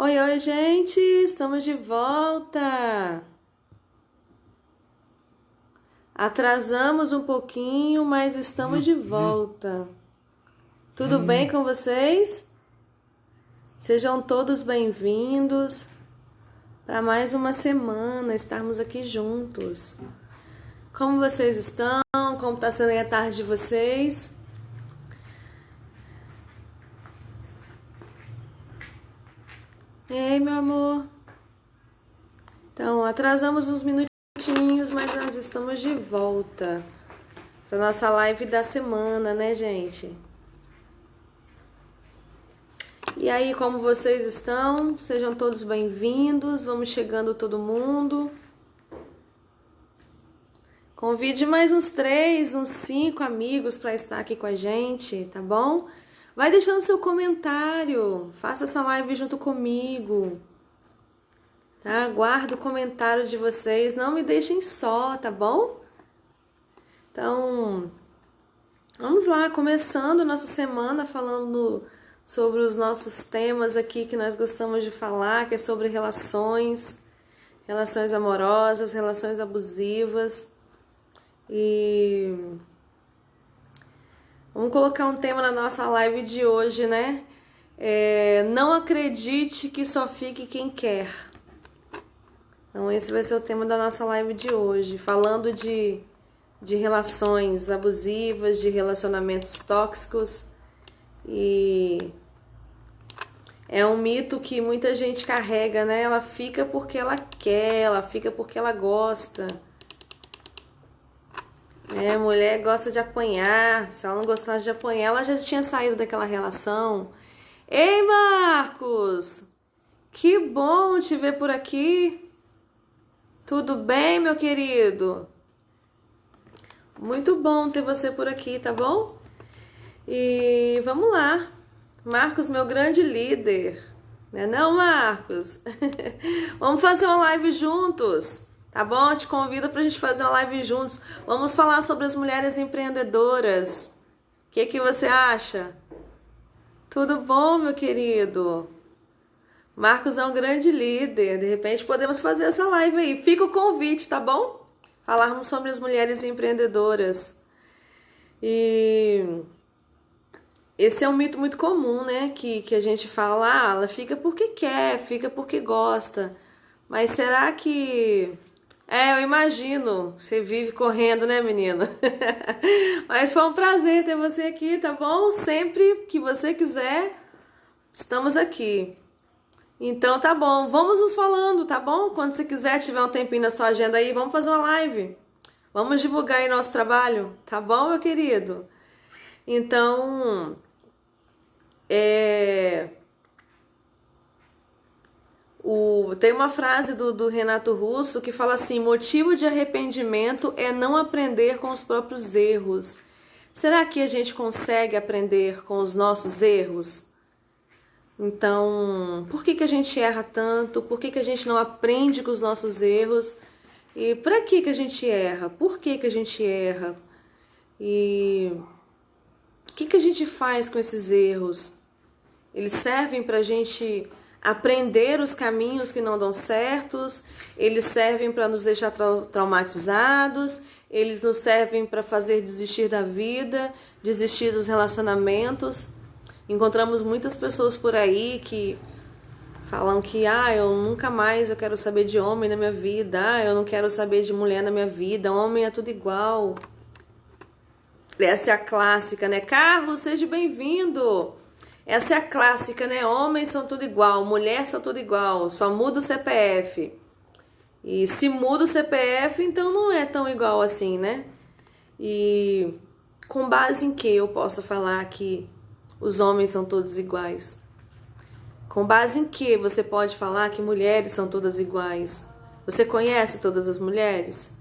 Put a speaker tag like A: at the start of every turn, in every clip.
A: Oi, oi, gente! Estamos de volta! Atrasamos um pouquinho, mas estamos de volta. Tudo bem com vocês? Sejam todos bem-vindos para mais uma semana estarmos aqui juntos. Como vocês estão? Como está sendo a tarde de vocês? Ei, meu amor! Então, atrasamos uns minutinhos, mas nós estamos de volta para nossa live da semana, né, gente? E aí, como vocês estão? Sejam todos bem-vindos. Vamos chegando todo mundo. Convide mais uns 3, uns 5 amigos para estar aqui com a gente, tá bom? Vai deixando seu comentário. Faça essa live junto comigo. Tá? Guardo o comentário de vocês. Não me deixem só, tá bom? Então, vamos lá, começando nossa semana falando sobre os nossos temas aqui que nós gostamos de falar, que é sobre relações amorosas, relações abusivas. E vamos colocar um tema na nossa live de hoje, né? Não acredite que só fique quem quer. Então esse vai ser o tema da nossa live de hoje, falando de relações abusivas, de relacionamentos tóxicos. E é um mito que muita gente carrega, né? Ela fica porque ela quer, ela fica porque ela gosta. Mulher gosta de apanhar. Se ela não gostasse de apanhar, ela já tinha saído daquela relação. Ei, Marcos! Que bom te ver por aqui. Tudo bem, meu querido? Muito bom ter você por aqui, tá bom? E vamos lá. Marcos, meu grande líder. Não é não, Marcos? Vamos fazer uma live juntos. Tá bom? Eu te convido pra gente fazer uma live juntos. Vamos falar sobre as mulheres empreendedoras. O que você acha? Tudo bom, meu querido? Marcos é um grande líder. De repente podemos fazer essa live aí. Fica o convite, tá bom? Falarmos sobre as mulheres empreendedoras. E esse é um mito muito comum, né? Que a gente fala, ela fica porque quer, fica porque gosta. Mas será que... eu imagino. Você vive correndo, né, menino? Mas foi um prazer ter você aqui, tá bom? Sempre que você quiser, estamos aqui. Então, tá bom. Vamos nos falando, tá bom? Quando você quiser, tiver um tempinho na sua agenda aí, vamos fazer uma live. Vamos divulgar aí nosso trabalho, tá bom, meu querido? Então, tem uma frase do Renato Russo que fala assim: motivo de arrependimento é não aprender com os próprios erros. Será que a gente consegue aprender com os nossos erros? Então, por que a gente erra tanto? Por que a gente não aprende com os nossos erros? E para que a gente erra? Por que a gente erra? E o que a gente faz com esses erros? Eles servem para a gente aprender os caminhos que não dão certos, eles servem para nos deixar traumatizados, eles nos servem para fazer desistir da vida, desistir dos relacionamentos. Encontramos muitas pessoas por aí que falam que eu nunca mais eu quero saber de homem na minha vida, eu não quero saber de mulher na minha vida, homem é tudo igual. Essa é a clássica, né? Carlos, seja bem-vindo! Essa é a clássica, né? Homens são tudo igual, mulher são tudo igual, só muda o CPF. E se muda o CPF, então não é tão igual assim, né? E com base em que eu posso falar que os homens são todos iguais? Com base em que você pode falar que mulheres são todas iguais? Você conhece todas as mulheres?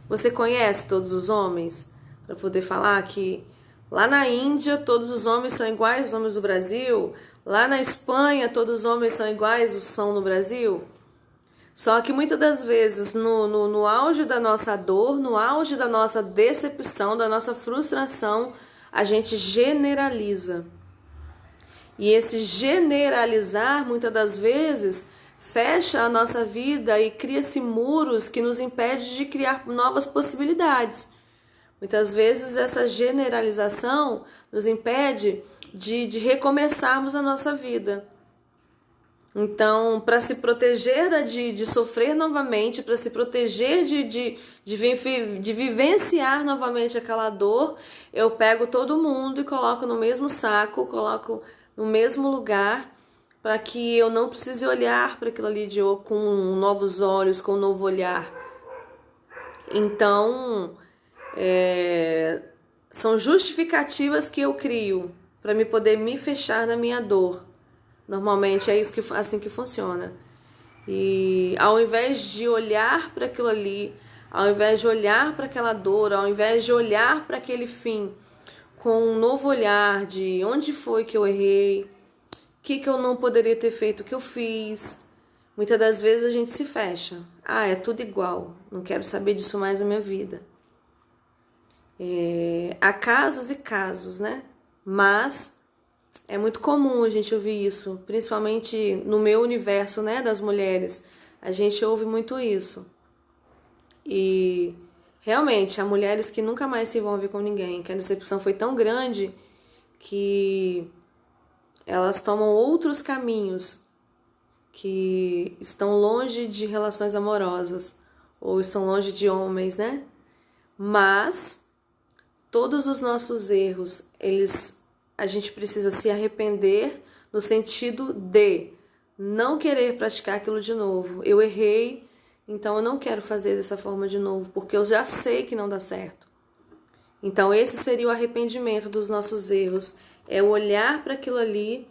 A: Você conhece todos os homens? Para poder falar que lá na Índia todos os homens são iguais aos homens do Brasil? Lá na Espanha todos os homens são iguais são no Brasil? Só que muitas das vezes no auge da nossa dor, no auge da nossa decepção, da nossa frustração, a gente generaliza. E esse generalizar, muitas das vezes, fecha a nossa vida e cria-se muros que nos impede de criar novas possibilidades. Muitas vezes essa generalização nos impede de recomeçarmos a nossa vida. Então, para se proteger de sofrer novamente, para se proteger de vivenciar novamente aquela dor, eu pego todo mundo e coloco no mesmo saco, coloco no mesmo lugar, para que eu não precise olhar para aquilo ali com novos olhos, com um novo olhar. Então, são justificativas que eu crio para me poder me fechar na minha dor. Normalmente é assim que funciona. E ao invés de olhar para aquilo ali, ao invés de olhar para aquela dor, ao invés de olhar para aquele fim com um novo olhar de onde foi que eu errei, o que eu não poderia ter feito, o que eu fiz, muitas das vezes a gente se fecha. É tudo igual, não quero saber disso mais na minha vida. Há casos e casos, né? Mas é muito comum a gente ouvir isso, principalmente no meu universo, né, das mulheres. A gente ouve muito isso. E realmente, há mulheres que nunca mais se envolvem com ninguém, que a decepção foi tão grande que elas tomam outros caminhos, que estão longe de relações amorosas, ou estão longe de homens, né? Mas todos os nossos erros, a gente precisa se arrepender no sentido de não querer praticar aquilo de novo. Eu errei, então eu não quero fazer dessa forma de novo, porque eu já sei que não dá certo. Então esse seria o arrependimento dos nossos erros. É olhar para aquilo ali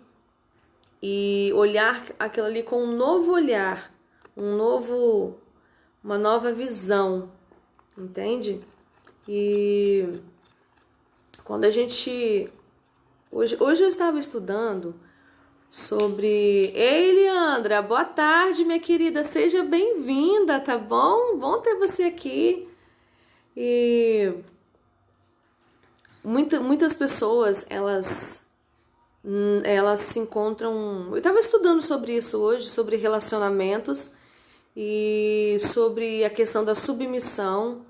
A: e olhar aquilo ali com um novo olhar, uma nova visão, entende? E quando a gente... Hoje eu estava estudando sobre... Ei, Leandra, boa tarde, minha querida, seja bem-vinda, tá bom? Bom ter você aqui. E muitas pessoas, elas se encontram... Eu estava estudando sobre isso hoje, sobre relacionamentos e sobre a questão da submissão.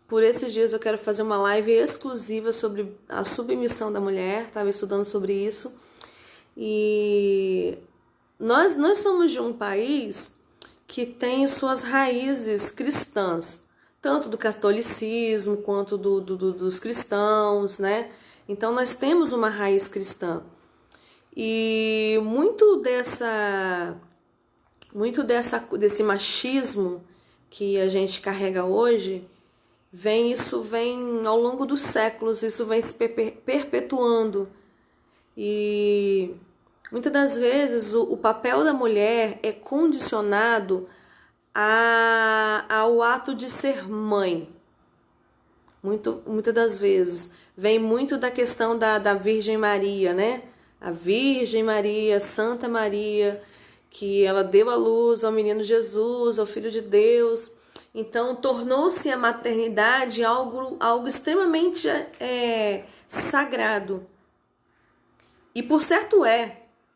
A: Por esses dias eu quero fazer uma live exclusiva sobre a submissão da mulher, estava estudando sobre isso. E nós somos de um país que tem suas raízes cristãs, tanto do catolicismo quanto dos cristãos, né? Então nós temos uma raiz cristã. E muito desse machismo que a gente carrega hoje, isso vem ao longo dos séculos, isso vem se perpetuando. E muitas das vezes o papel da mulher é condicionado ao ato de ser mãe. Muitas das vezes. Vem muito da questão da Virgem Maria, né? A Virgem Maria, Santa Maria, que ela deu à luz ao menino Jesus, ao Filho de Deus. Então, tornou-se a maternidade algo extremamente sagrado. E por certo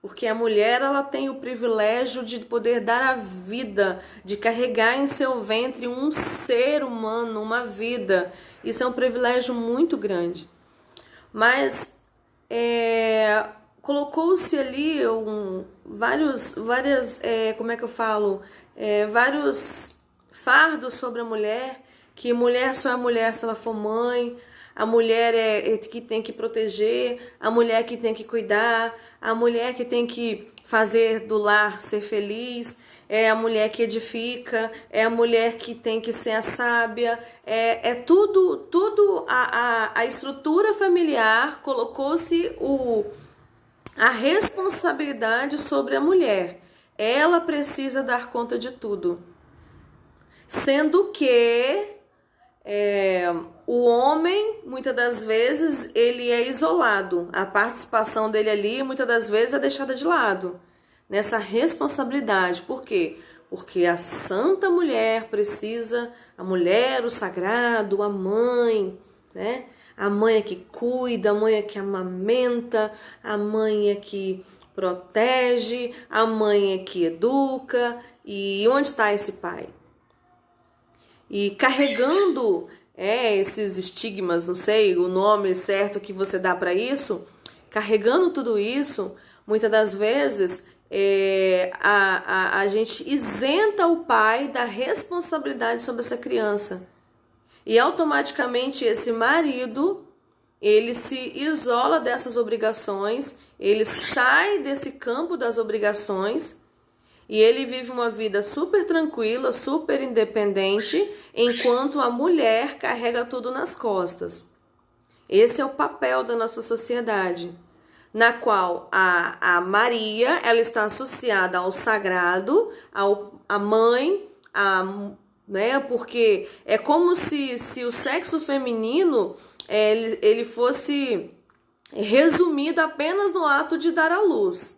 A: porque a mulher ela tem o privilégio de poder dar a vida, de carregar em seu ventre um ser humano, uma vida. Isso é um privilégio muito grande. Mas colocou-se ali vários fardos sobre a mulher, que mulher só é mulher se ela for mãe, a mulher é que tem que proteger, a mulher que tem que cuidar, a mulher que tem que fazer do lar ser feliz, é a mulher que edifica, é a mulher que tem que ser a sábia, tudo a estrutura familiar colocou-se a responsabilidade sobre a mulher. Ela precisa dar conta de tudo. Sendo que o homem, muitas das vezes, ele é isolado. A participação dele ali, muitas das vezes, é deixada de lado. Nessa responsabilidade. Por quê? Porque a santa mulher precisa, a mulher, o sagrado, a mãe, né? A mãe é que cuida, a mãe é que amamenta, a mãe é que protege, a mãe é que educa. E onde está esse pai? E carregando esses estigmas, não sei o nome certo que você dá para isso, carregando tudo isso, muitas das vezes a gente isenta o pai da responsabilidade sobre essa criança. E automaticamente esse marido, ele se isola dessas obrigações, ele sai desse campo das obrigações e ele vive uma vida super tranquila, super independente, enquanto a mulher carrega tudo nas costas. Esse é o papel da nossa sociedade, na qual a Maria, ela está associada ao sagrado, à mãe, porque é como se o sexo feminino ele fosse resumido apenas no ato de dar à luz.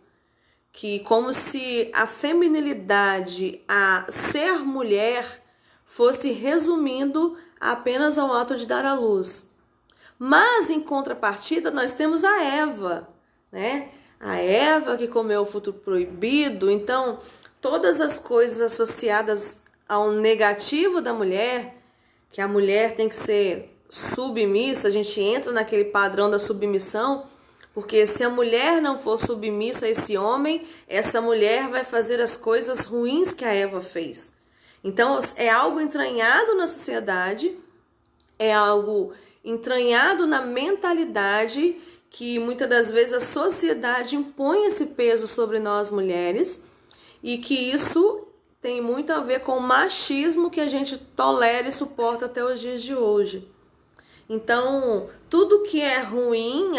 A: Que como se a feminilidade, a ser mulher, fosse resumindo apenas ao ato de dar à luz. Mas, em contrapartida, nós temos a Eva, né? A Eva que comeu o fruto proibido. Então, todas as coisas associadas ao negativo da mulher, que a mulher tem que ser submissa, a gente entra naquele padrão da submissão, porque se a mulher não for submissa a esse homem, essa mulher vai fazer as coisas ruins que a Eva fez. Então, é algo entranhado na sociedade, é algo entranhado na mentalidade que muitas das vezes a sociedade impõe esse peso sobre nós mulheres e que isso tem muito a ver com o machismo que a gente tolera e suporta até os dias de hoje. Então, tudo que é ruim,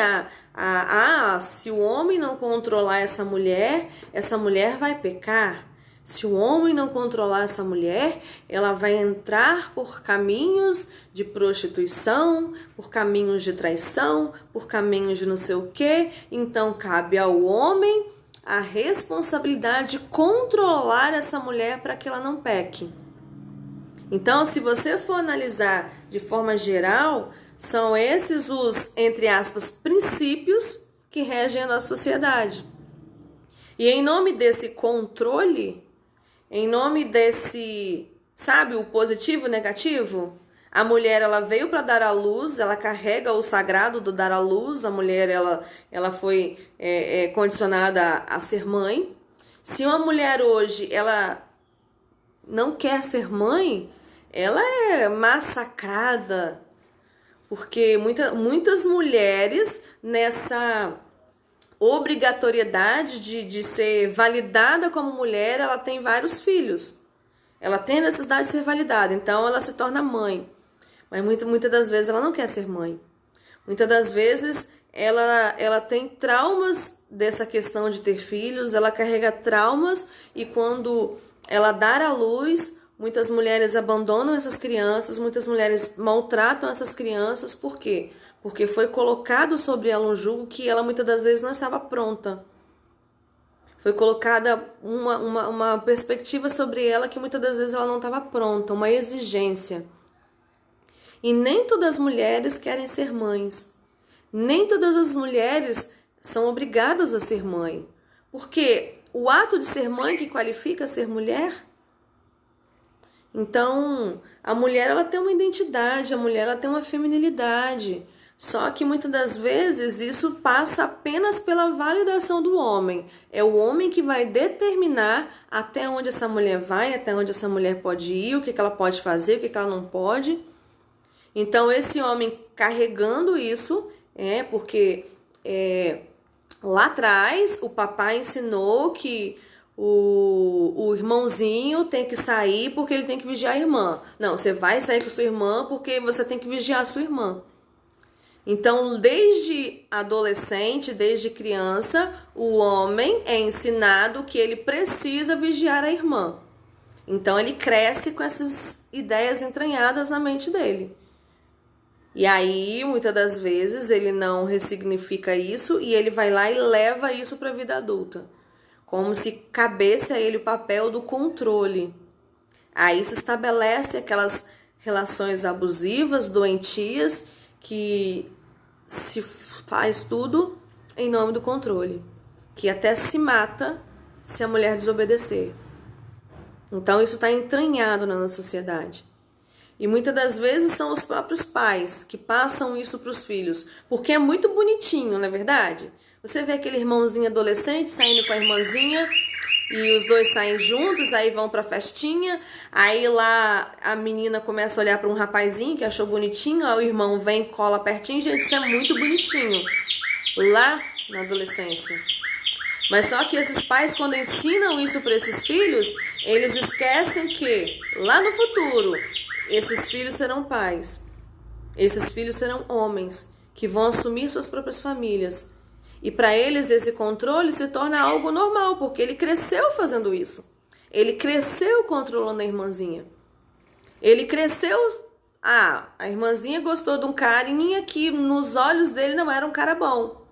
A: se o homem não controlar essa mulher vai pecar. Se o homem não controlar essa mulher, ela vai entrar por caminhos de prostituição, por caminhos de traição, por caminhos de não sei o quê. Então, cabe ao homem a responsabilidade de controlar essa mulher para que ela não peque. Então, se você for analisar de forma geral, são esses os, entre aspas, princípios que regem a nossa sociedade. E em nome desse controle, em nome desse, sabe, o positivo e o negativo, a mulher ela veio para dar à luz, ela carrega o sagrado do dar à luz, a mulher ela foi condicionada a ser mãe. Se uma mulher hoje ela não quer ser mãe, ela é massacrada, porque muitas mulheres nessa obrigatoriedade de ser validada como mulher, ela tem vários filhos. Ela tem a necessidade de ser validada, então ela se torna mãe. Mas muitas das vezes ela não quer ser mãe. Muitas das vezes ela tem traumas dessa questão de ter filhos, ela carrega traumas e quando ela dá à luz, muitas mulheres abandonam essas crianças, muitas mulheres maltratam essas crianças. Por quê? Porque foi colocado sobre ela um jugo que ela muitas das vezes não estava pronta. Foi colocada uma perspectiva sobre ela que muitas das vezes ela não estava pronta, uma exigência. E nem todas as mulheres querem ser mães. Nem todas as mulheres são obrigadas a ser mãe. Porque o ato de ser mãe que qualifica ser mulher. Então, a mulher ela tem uma identidade, a mulher ela tem uma feminilidade. Só que muitas das vezes isso passa apenas pela validação do homem. É o homem que vai determinar até onde essa mulher vai, até onde essa mulher pode ir, o que ela pode fazer, o que ela não pode. Então, esse homem carregando isso, porque lá atrás o papai ensinou que o irmãozinho tem que sair porque ele tem que vigiar a irmã. Não, você vai sair com sua irmã porque você tem que vigiar a sua irmã. Então, desde adolescente, desde criança, o homem é ensinado que ele precisa vigiar a irmã. Então, ele cresce com essas ideias entranhadas na mente dele. E aí, muitas das vezes, ele não ressignifica isso e ele vai lá e leva isso para a vida adulta. Como se cabesse a ele o papel do controle. Aí se estabelece aquelas relações abusivas, doentias, que se faz tudo em nome do controle, que até se mata se a mulher desobedecer. Então isso está entranhado na nossa sociedade. E muitas das vezes são os próprios pais que passam isso para os filhos, porque é muito bonitinho, não é verdade? Você vê aquele irmãozinho adolescente saindo com a irmãzinha e os dois saem juntos, aí vão pra festinha, aí lá a menina começa a olhar para um rapazinho que achou bonitinho, aí o irmão vem, cola pertinho, gente, isso é muito bonitinho, lá na adolescência. Mas só que esses pais, quando ensinam isso para esses filhos, eles esquecem que lá no futuro, esses filhos serão pais, esses filhos serão homens, que vão assumir suas próprias famílias. E para eles esse controle se torna algo normal, porque ele cresceu fazendo isso. Ele cresceu controlando a irmãzinha. Ele cresceu... a irmãzinha gostou de um carinha que nos olhos dele não era um cara bom.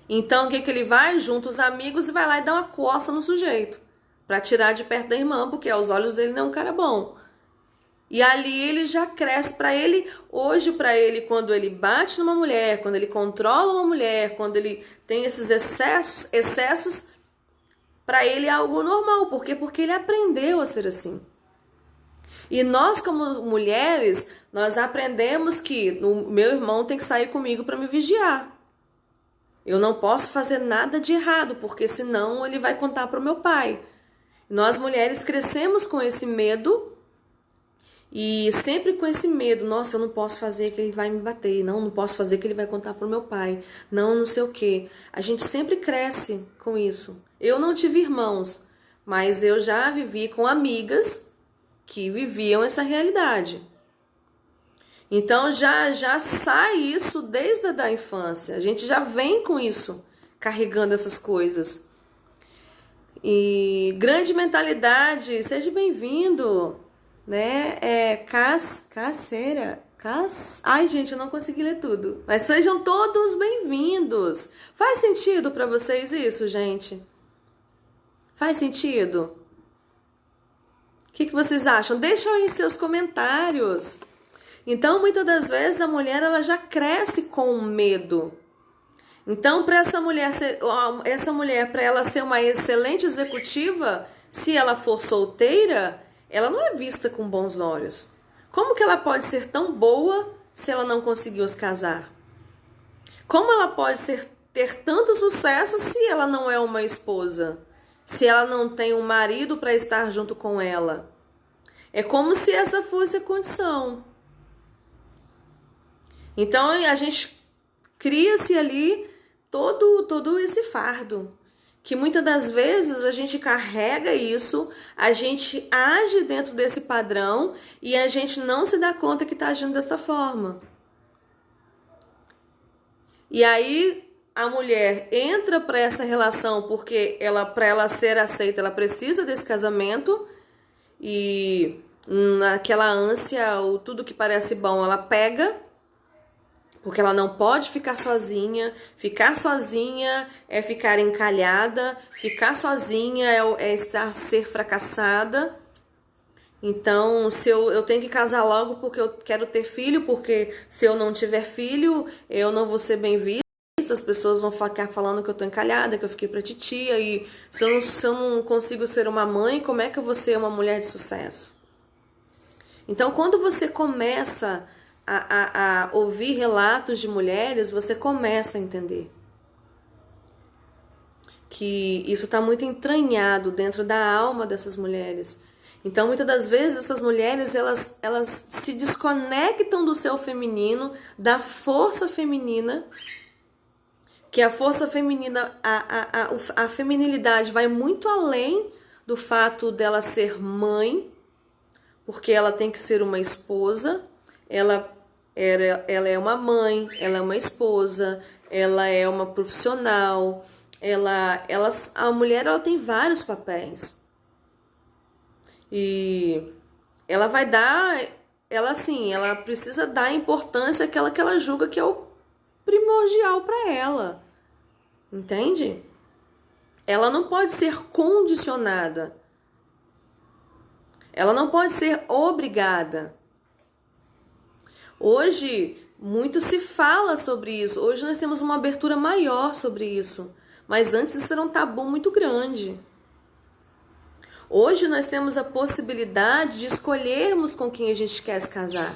A: Então o que ele vai? Junta os amigos e vai lá e dá uma coça no sujeito. Para tirar de perto da irmã, porque aos olhos dele não é um cara bom. E ali ele já cresce. Para ele, hoje para ele, quando ele bate numa mulher, quando ele controla uma mulher, quando ele tem esses excessos, para ele é algo normal. Por quê? Porque ele aprendeu a ser assim. E nós como mulheres, nós aprendemos que o meu irmão tem que sair comigo para me vigiar. Eu não posso fazer nada de errado, porque senão ele vai contar para o meu pai. Nós mulheres crescemos com esse medo. E sempre com esse medo, nossa, eu não posso fazer que ele vai me bater, não posso fazer que ele vai contar pro meu pai, não sei o quê. A gente sempre cresce com isso. Eu não tive irmãos, mas eu já vivi com amigas que viviam essa realidade. Então já sai isso desde a da infância, a gente já vem com isso, carregando essas coisas. E grande mentalidade, seja bem-vindo! Né? Ai, gente, eu não consegui ler tudo. Mas sejam todos bem-vindos. Faz sentido para vocês isso, gente? Faz sentido? O que vocês acham? Deixa aí seus comentários. Então, muitas das vezes a mulher ela já cresce com medo. Então, para essa mulher, para ela ser uma excelente executiva, se ela for solteira, ela não é vista com bons olhos. Como que ela pode ser tão boa se ela não conseguiu se casar? Como ela pode ter tanto sucesso se ela não é uma esposa? Se ela não tem um marido para estar junto com ela? É como se essa fosse a condição. Então a gente cria-se ali todo esse fardo. Que muitas das vezes a gente carrega isso, a gente age dentro desse padrão e a gente não se dá conta que está agindo dessa forma. E aí a mulher entra para essa relação porque para ela ser aceita, ela precisa desse casamento e naquela ânsia, tudo que parece bom, ela pega. Porque ela não pode ficar sozinha é ficar encalhada, ficar sozinha é ser fracassada. Então, se eu tenho que casar logo porque eu quero ter filho, porque se eu não tiver filho, eu não vou ser bem vista, as pessoas vão ficar falando que eu tô encalhada, que eu fiquei pra titia, e se eu não consigo ser uma mãe, como é que eu vou ser uma mulher de sucesso? Então, quando você começa a ouvir relatos de mulheres, você começa a entender que isso está muito entranhado dentro da alma dessas mulheres. Então, muitas das vezes, essas mulheres, elas se desconectam do seu feminino, da força feminina, que a força feminina, a feminilidade vai muito além do fato dela ser mãe, porque ela tem que ser uma esposa, ela é uma mãe, ela é uma esposa, ela é uma profissional, a mulher ela tem vários papéis. E ela vai dar, ela precisa dar a importância que ela julga que é o primordial para ela. Entende? Ela não pode ser condicionada. Ela não pode ser obrigada. Hoje, Muito se fala sobre isso. Hoje nós temos uma abertura maior sobre isso. Mas antes isso era um tabu muito grande. Hoje nós temos a possibilidade de escolhermos com quem a gente quer se casar.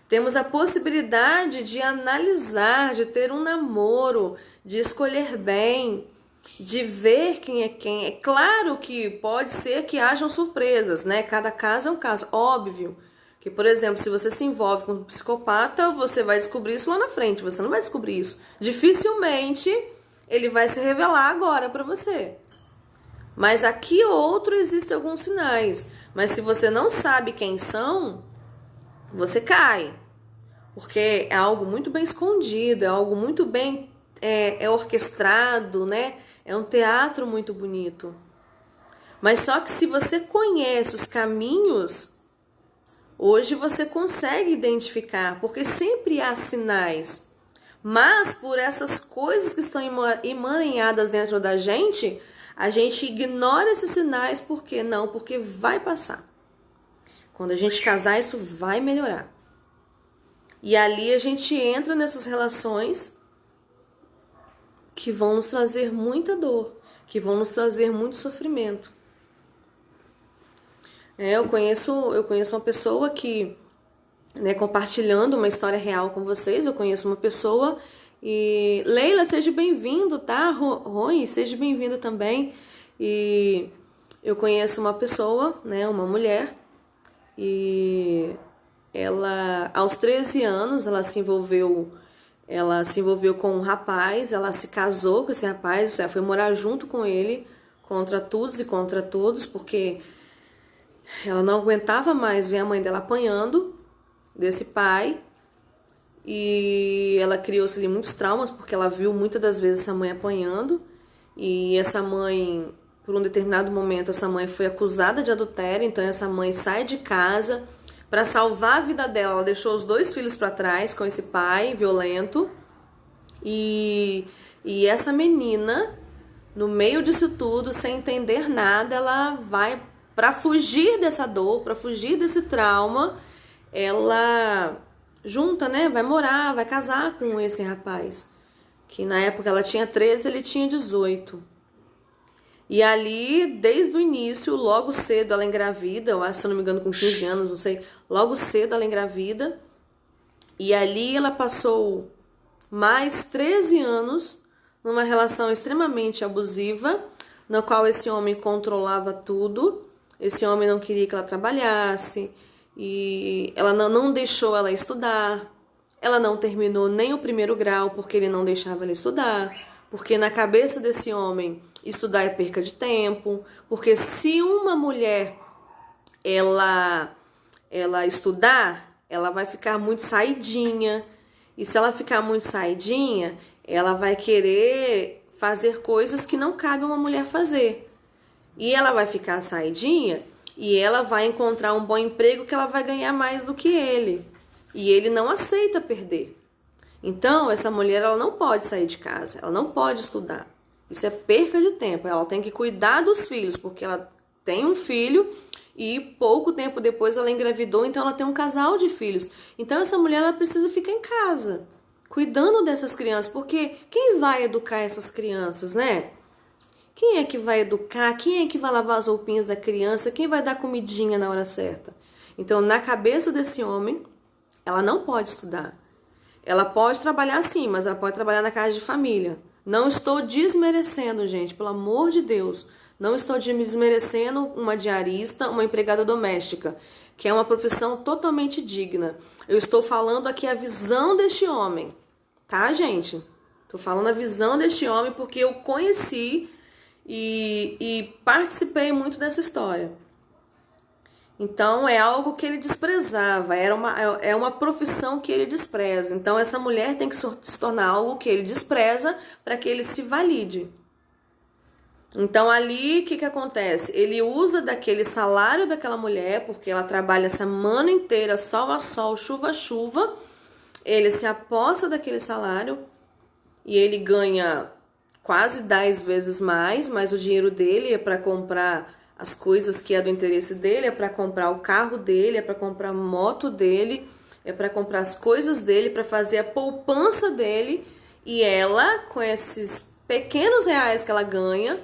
A: Temos a possibilidade de analisar, de ter um namoro, de escolher bem, de ver quem é quem. É claro que pode ser que hajam surpresas, né? Cada caso é um caso, óbvio. Que, por exemplo, se você se envolve com um psicopata, você vai descobrir isso lá na frente, você não vai descobrir isso. Dificilmente ele vai se revelar agora para você. Mas aqui ou outro existem alguns sinais. Mas se você não sabe quem são, você cai. Porque é algo muito bem escondido, é algo muito bem orquestrado, né? É um teatro muito bonito. Mas só que se você conhece os caminhos, hoje você consegue identificar, porque sempre há sinais. Mas por essas coisas que estão emaranhadas dentro da gente, a gente ignora esses sinais. Por quê? Não, porque vai passar. Quando a gente casar, isso vai melhorar. E ali a gente entra nessas relações que vão nos trazer muita dor, que vão nos trazer muito sofrimento. Eu conheço uma pessoa que, né, compartilhando uma história real com vocês, eu conheço uma pessoa e... Leila, seja bem-vindo, tá? Rui, seja bem-vindo também. E eu conheço uma pessoa, né, uma mulher, e ela, aos 13 anos, ela se envolveu com um rapaz, ela se casou com esse rapaz, ela foi morar junto com ele, contra todos e contra todos, porque ela não aguentava mais ver a mãe dela apanhando desse pai, e ela criou-se ali muitos traumas, porque ela viu muitas das vezes essa mãe apanhando, e essa mãe, por um determinado momento, essa mãe foi acusada de adultério, então essa mãe sai de casa. Para salvar a vida dela, ela deixou os 2 filhos para trás com esse pai violento. E essa menina, no meio disso tudo, sem entender nada, ela vai, para fugir dessa dor, para fugir desse trauma, ela junta, né? Vai morar, vai casar com esse rapaz. Que na época ela tinha 13, ele tinha 18. E ali, desde o início, logo cedo ela engravida, eu acho, se eu não me engano, com 15 anos, não sei, logo cedo ela engravida. E ali ela passou mais 13 anos numa relação extremamente abusiva, na qual esse homem controlava tudo, esse homem não queria que ela trabalhasse, e ela não deixou ela estudar, ela não terminou nem o 1º grau porque ele não deixava ela estudar, porque na cabeça desse homem estudar é perca de tempo, porque se uma mulher ela estudar, ela vai ficar muito saidinha, e se ela ficar muito saidinha, ela vai querer fazer coisas que não cabe uma mulher fazer, e ela vai ficar saidinha e ela vai encontrar um bom emprego que ela vai ganhar mais do que ele, e ele não aceita perder. Então essa mulher, ela não pode sair de casa, ela não pode estudar. Isso é perca de tempo. Ela tem que cuidar dos filhos, porque ela tem um filho e pouco tempo depois ela engravidou, então ela tem um casal de filhos. Então essa mulher, ela precisa ficar em casa, cuidando dessas crianças, porque quem vai educar essas crianças, né? Quem é que vai educar? Quem é que vai lavar as roupinhas da criança? Quem vai dar comidinha na hora certa? Então, na cabeça desse homem, ela não pode estudar. Ela pode trabalhar sim, mas ela pode trabalhar na casa de família. Não estou desmerecendo, gente, pelo amor de Deus. Não estou desmerecendo uma diarista, uma empregada doméstica, que é uma profissão totalmente digna. Eu estou falando aqui a visão deste homem, tá, gente? Estou falando a visão deste homem porque eu conheci e participei muito dessa história. Então, é algo que ele desprezava, é uma profissão que ele despreza. Então, essa mulher tem que se tornar algo que ele despreza para que ele se valide. Então, ali, o que acontece? Ele usa daquele salário daquela mulher, porque ela trabalha a semana inteira, sol a sol, chuva a chuva. Ele se aposta daquele salário e ele ganha quase 10 vezes mais, mas o dinheiro dele é para comprar as coisas que é do interesse dele, é para comprar o carro dele, é para comprar a moto dele, é para comprar as coisas dele, para fazer a poupança dele, e ela, com esses pequenos reais que ela ganha,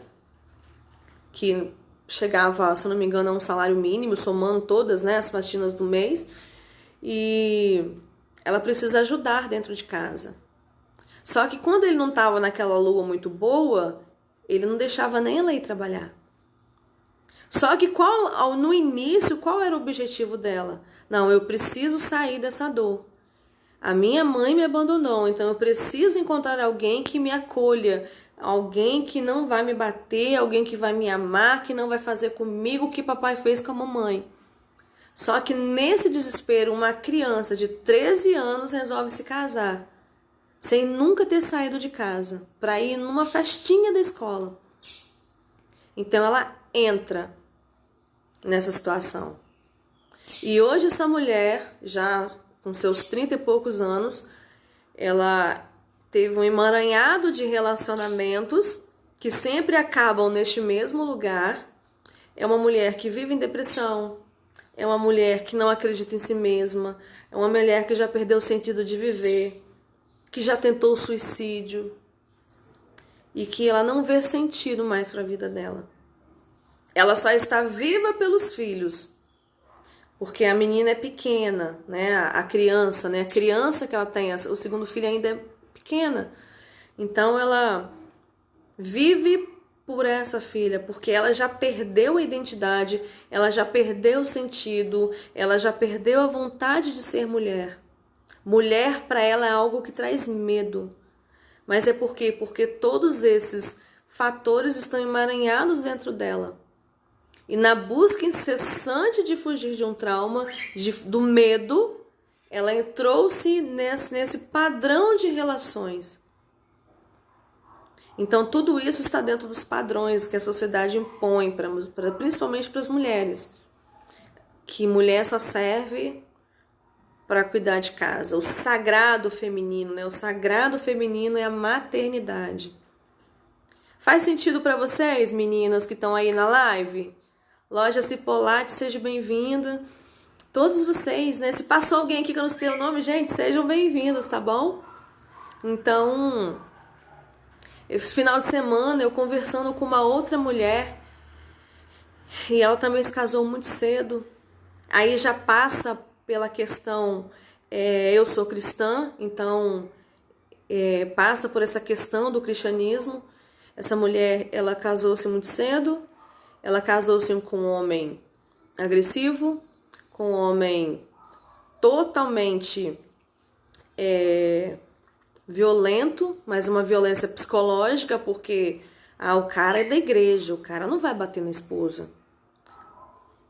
A: que chegava, se eu não me engano, a um salário mínimo, somando todas, né, as faxinas do mês, e ela precisa ajudar dentro de casa. Só que quando ele não estava naquela lua muito boa, ele não deixava nem ela ir trabalhar. Só que no início, qual era o objetivo dela? Não, eu preciso sair dessa dor. A minha mãe me abandonou, então eu preciso encontrar alguém que me acolha, alguém que não vai me bater, alguém que vai me amar, que não vai fazer comigo o que papai fez com a mamãe. Só que nesse desespero, uma criança de 13 anos resolve se casar, sem nunca ter saído de casa, para ir numa festinha da escola. Então ela entra nessa situação. E hoje essa mulher, já com seus 30 e poucos anos, ela teve um emaranhado de relacionamentos que sempre acabam neste mesmo lugar. É uma mulher que vive em depressão, é uma mulher que não acredita em si mesma, é uma mulher que já perdeu o sentido de viver, que já tentou o suicídio e que ela não vê sentido mais para a vida dela. Ela só está viva pelos filhos, porque a menina é pequena, né? A criança, né? A criança que ela tem, o segundo filho ainda é pequena. Então ela vive por essa filha, porque ela já perdeu a identidade, ela já perdeu o sentido, ela já perdeu a vontade de ser mulher. Mulher para ela é algo que traz medo. Mas é por quê? Porque todos esses fatores estão emaranhados dentro dela. E na busca incessante de fugir de um trauma, do medo, ela entrou-se nesse padrão de relações. Então tudo isso está dentro dos padrões que a sociedade impõe, principalmente para as mulheres. Que mulher só serve para cuidar de casa. O sagrado feminino, né? O sagrado feminino é a maternidade. Faz sentido para vocês, meninas que estão aí na live? Loja Cipolate, seja bem-vinda. Todos vocês, né? Se passou alguém aqui que eu não sei o nome, gente, sejam bem-vindos, tá bom? Então, esse final de semana eu conversando com uma outra mulher e ela também se casou muito cedo. Aí já passa pela questão, eu sou cristã, então passa por essa questão do cristianismo. Essa mulher, ela casou-se muito cedo, ela casou-se com um homem agressivo, com um homem totalmente violento, mas uma violência psicológica, porque o cara é da igreja, o cara não vai bater na esposa.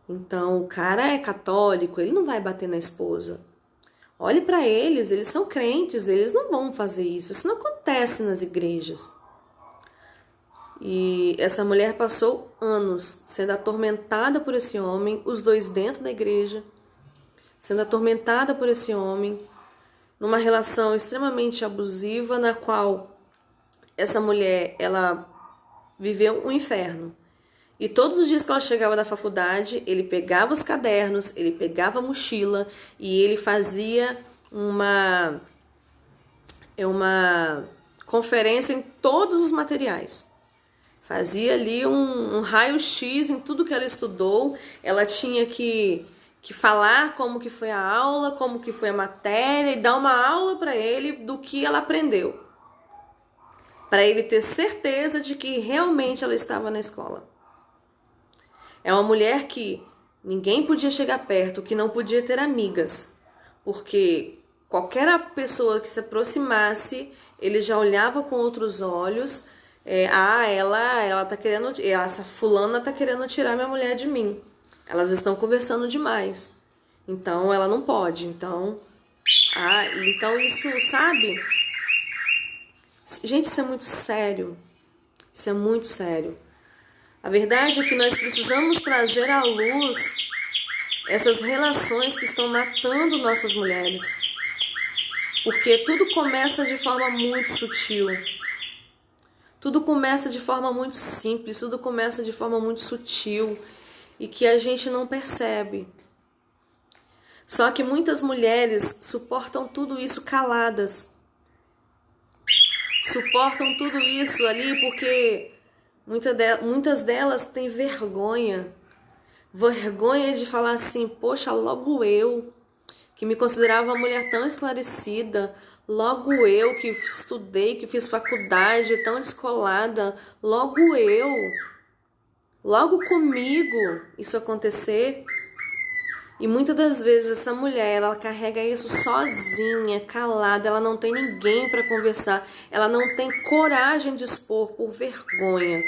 A: Então, o cara é católico, ele não vai bater na esposa. Olhe para eles, eles são crentes, eles não vão fazer isso. Isso não acontece nas igrejas. E essa mulher passou anos sendo atormentada por esse homem, os dois dentro da igreja, sendo atormentada por esse homem, numa relação extremamente abusiva, na qual essa mulher, ela viveu um inferno. E todos os dias que ela chegava da faculdade, ele pegava os cadernos, ele pegava a mochila e ele fazia uma conferência em todos os materiais. Fazia ali um raio-x em tudo que ela estudou. Ela tinha que falar como que foi a aula, como que foi a matéria e dar uma aula para ele do que ela aprendeu. Para ele ter certeza de que realmente ela estava na escola. É uma mulher que ninguém podia chegar perto, que não podia ter amigas. Porque qualquer pessoa que se aproximasse, ele já olhava com outros olhos. Ela tá querendo, essa fulana tá querendo tirar minha mulher de mim. Elas estão conversando demais. Então ela não pode. Então isso, sabe? Gente, isso é muito sério. Isso é muito sério. A verdade é que nós precisamos trazer à luz essas relações que estão matando nossas mulheres. Porque tudo começa de forma muito sutil. Tudo começa de forma muito simples, tudo começa de forma muito sutil e que a gente não percebe. Só que muitas mulheres suportam tudo isso caladas. Suportam tudo isso ali porque muitas delas têm vergonha. Vergonha de falar assim, poxa, logo eu, que me considerava uma mulher tão esclarecida, logo eu que estudei, que fiz faculdade, tão descolada, logo eu, logo comigo isso acontecer. E muitas das vezes essa mulher, ela carrega isso sozinha, calada, ela não tem ninguém para conversar, ela não tem coragem de expor por vergonha.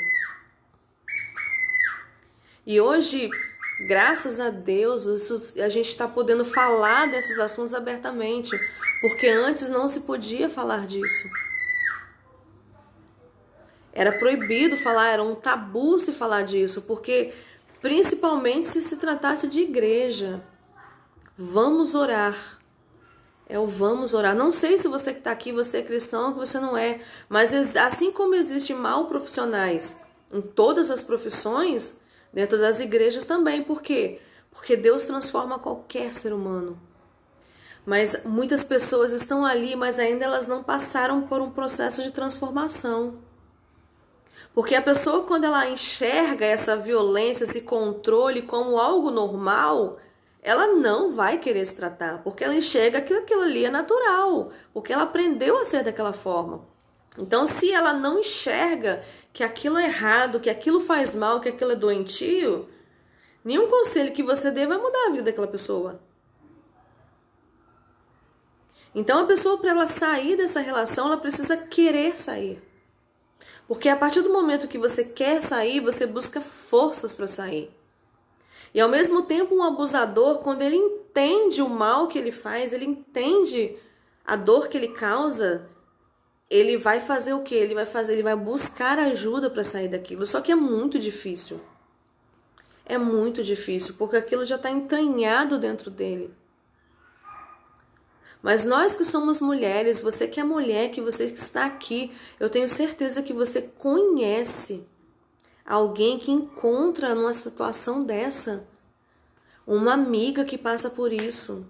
A: E hoje, graças a Deus, a gente está podendo falar desses assuntos abertamente, porque antes não se podia falar disso. Era proibido falar, era um tabu se falar disso, porque principalmente se tratasse de igreja. Vamos orar. É o vamos orar. Não sei se você que está aqui, você é cristão ou que você não é, mas assim como existem mal profissionais em todas as profissões, dentro das igrejas também. Por quê? Porque Deus transforma qualquer ser humano. Mas muitas pessoas estão ali, mas ainda elas não passaram por um processo de transformação. Porque a pessoa, quando ela enxerga essa violência, esse controle como algo normal, ela não vai querer se tratar, porque ela enxerga que aquilo ali é natural, porque ela aprendeu a ser daquela forma. Então, se ela não enxerga que aquilo é errado, que aquilo faz mal, que aquilo é doentio, nenhum conselho que você dê vai mudar a vida daquela pessoa. Então, a pessoa, para ela sair dessa relação, ela precisa querer sair. Porque a partir do momento que você quer sair, você busca forças para sair. E ao mesmo tempo, um abusador, quando ele entende o mal que ele faz, ele entende a dor que ele causa, ele vai fazer o quê? Ele vai buscar ajuda para sair daquilo. Só que é muito difícil. É muito difícil, porque aquilo já está entranhado dentro dele. Mas nós que somos mulheres, você que é mulher, que você que está aqui, eu tenho certeza que você conhece alguém que encontra numa situação dessa. Uma amiga que passa por isso.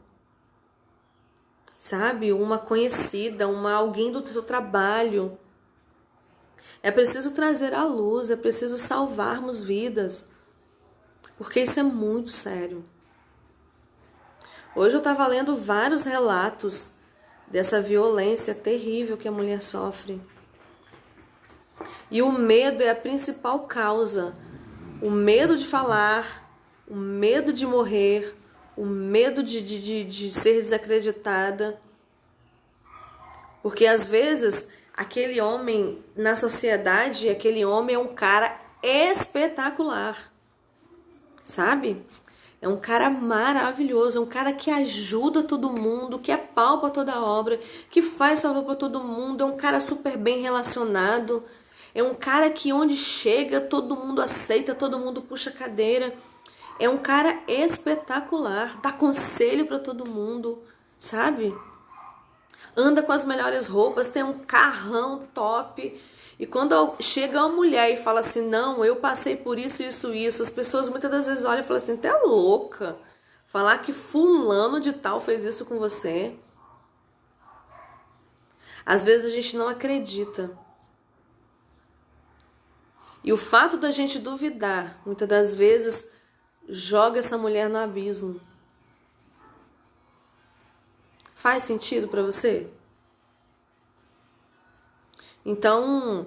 A: Sabe? Uma conhecida, alguém do seu trabalho. É preciso trazer à luz, é preciso salvarmos vidas. Porque isso é muito sério. Hoje eu estava lendo vários relatos dessa violência terrível que a mulher sofre. E o medo é a principal causa. O medo de falar, o medo de morrer, o medo de ser desacreditada. Porque às vezes aquele homem na sociedade, aquele homem é um cara espetacular. Sabe? É um cara maravilhoso, é um cara que ajuda todo mundo, que apalpa toda a obra, que faz favor para todo mundo, é um cara super bem relacionado, é um cara que onde chega todo mundo aceita, todo mundo puxa cadeira, é um cara espetacular, dá conselho para todo mundo, sabe? Anda com as melhores roupas, tem um carrão top. E quando chega uma mulher e fala assim, não, eu passei por isso, isso, isso, as pessoas muitas das vezes olham e falam assim, tu é louca? Falar que fulano de tal fez isso com você. Às vezes a gente não acredita. E o fato da gente duvidar, muitas das vezes, joga essa mulher no abismo. Faz sentido para você? Então,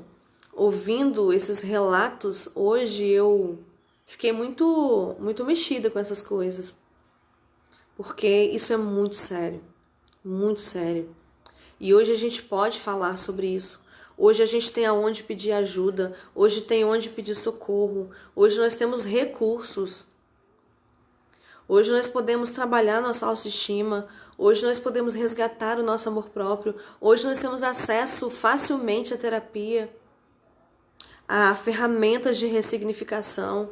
A: ouvindo esses relatos, hoje eu fiquei muito mexida com essas coisas. Porque isso é muito sério. Muito sério. E hoje a gente pode falar sobre isso. Hoje a gente tem aonde pedir ajuda. Hoje tem onde pedir socorro. Hoje nós temos recursos. Hoje nós podemos trabalhar nossa autoestima. Hoje nós podemos resgatar o nosso amor próprio. Hoje nós temos acesso facilmente à terapia, a ferramentas de ressignificação,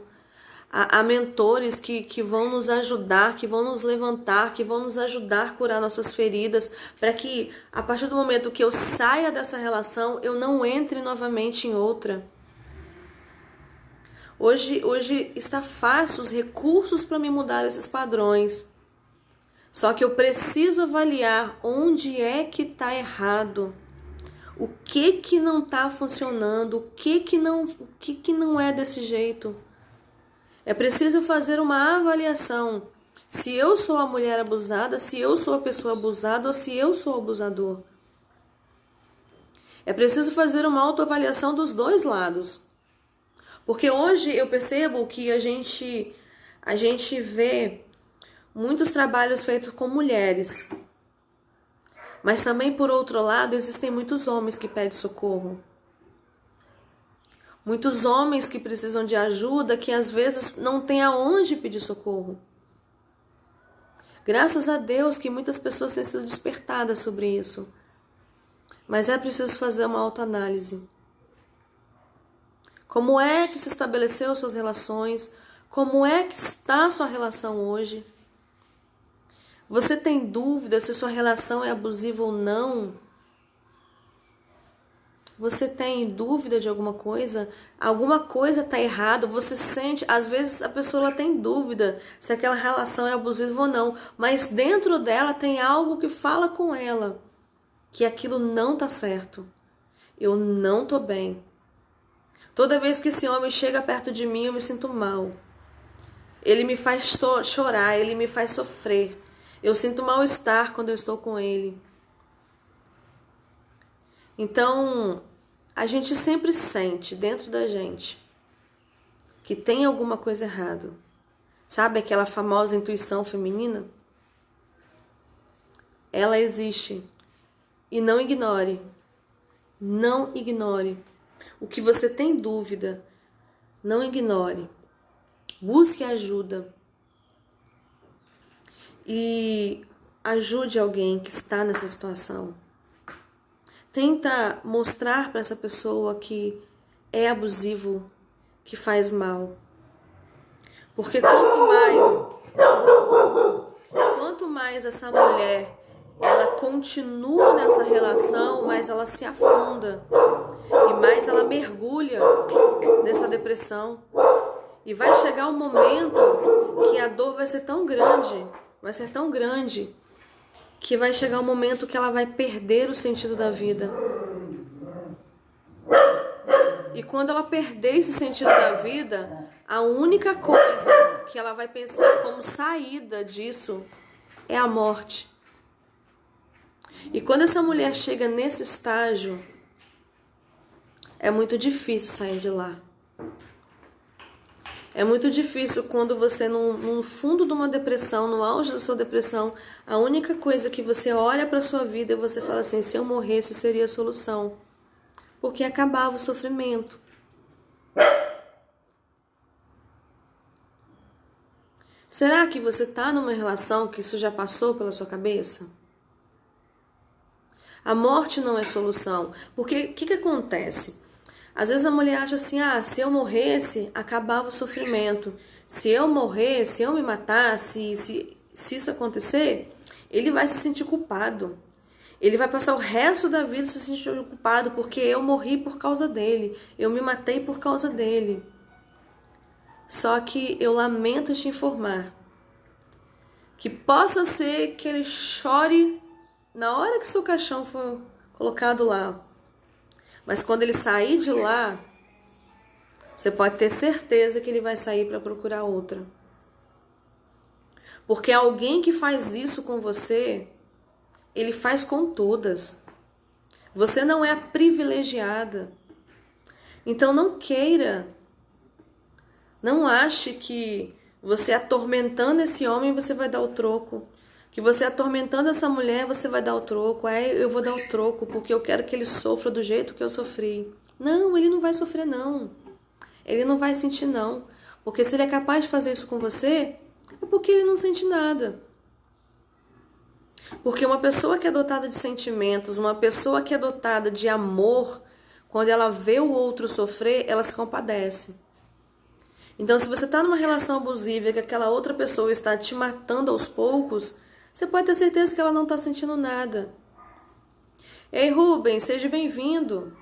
A: a mentores que vão nos ajudar, que vão nos levantar, que vão nos ajudar a curar nossas feridas, para que a partir do momento que eu saia dessa relação, eu não entre novamente em outra. Hoje está fácil os recursos para me mudar esses padrões. Só que eu preciso avaliar onde é que está errado. O que não está funcionando, o que não é desse jeito. É preciso fazer uma avaliação. Se eu sou a mulher abusada, se eu sou a pessoa abusada ou se eu sou o abusador. É preciso fazer uma autoavaliação dos dois lados. Porque hoje eu percebo que a gente vê muitos trabalhos feitos com mulheres. Mas também, por outro lado, existem muitos homens que pedem socorro. Muitos homens que precisam de ajuda, que às vezes não tem aonde pedir socorro. Graças a Deus que muitas pessoas têm sido despertadas sobre isso. Mas é preciso fazer uma autoanálise. Como é que se estabeleceu suas relações? Como é que está a sua relação hoje? Você tem dúvida se sua relação é abusiva ou não? Você tem dúvida de alguma coisa? Alguma coisa está errada? Você sente, às vezes a pessoa ela tem dúvida se aquela relação é abusiva ou não, mas dentro dela tem algo que fala com ela que aquilo não está certo. Eu não estou bem. Toda vez que esse homem chega perto de mim, eu me sinto mal. Ele me faz chorar, ele me faz sofrer. Eu sinto mal-estar quando eu estou com ele. Então, a gente sempre sente dentro da gente que tem alguma coisa errada. Sabe aquela famosa intuição feminina? Ela existe. E não ignore. Não ignore. O que você tem dúvida, não ignore. Busque ajuda. E ajude alguém que está nessa situação. Tenta mostrar para essa pessoa que é abusivo, que faz mal. Porque quanto mais essa mulher ela continua nessa relação, mais ela se afunda e mais ela mergulha nessa depressão. E vai chegar um momento que a dor vai ser tão grande, que vai chegar um momento que ela vai perder o sentido da vida. E quando ela perder esse sentido da vida, a única coisa que ela vai pensar como saída disso é a morte. E quando essa mulher chega nesse estágio, é muito difícil sair de lá. É muito difícil quando você, no fundo de uma depressão, no auge da sua depressão, a única coisa que você olha para a sua vida e você fala assim, se eu morresse seria a solução. Porque acabava o sofrimento. Será que você está numa relação que isso já passou pela sua cabeça? A morte não é solução. Porque o que acontece? Às vezes a mulher acha assim, se eu morresse, acabava o sofrimento. Se eu morrer, se eu me matar, se isso acontecer, ele vai se sentir culpado. Ele vai passar o resto da vida se sentindo culpado, porque eu morri por causa dele. Eu me matei por causa dele. Só que eu lamento te informar que possa ser que ele chore na hora que seu caixão for colocado lá. Mas quando ele sair de lá, você pode ter certeza que ele vai sair para procurar outra. Porque alguém que faz isso com você, ele faz com todas. Você não é a privilegiada. Então não queira. Não ache que você atormentando esse homem, você vai dar o troco. Que você atormentando essa mulher, você vai dar o troco. Eu vou dar o troco porque eu quero que ele sofra do jeito que eu sofri. Não, ele não vai sofrer não. Ele não vai sentir não. Porque se ele é capaz de fazer isso com você, é porque ele não sente nada. Porque uma pessoa que é dotada de sentimentos, uma pessoa que é dotada de amor, quando ela vê o outro sofrer, ela se compadece. Então, se você está numa relação abusiva e que aquela outra pessoa está te matando aos poucos, você pode ter certeza que ela não está sentindo nada. Ei, Rubens, seja bem-vindo.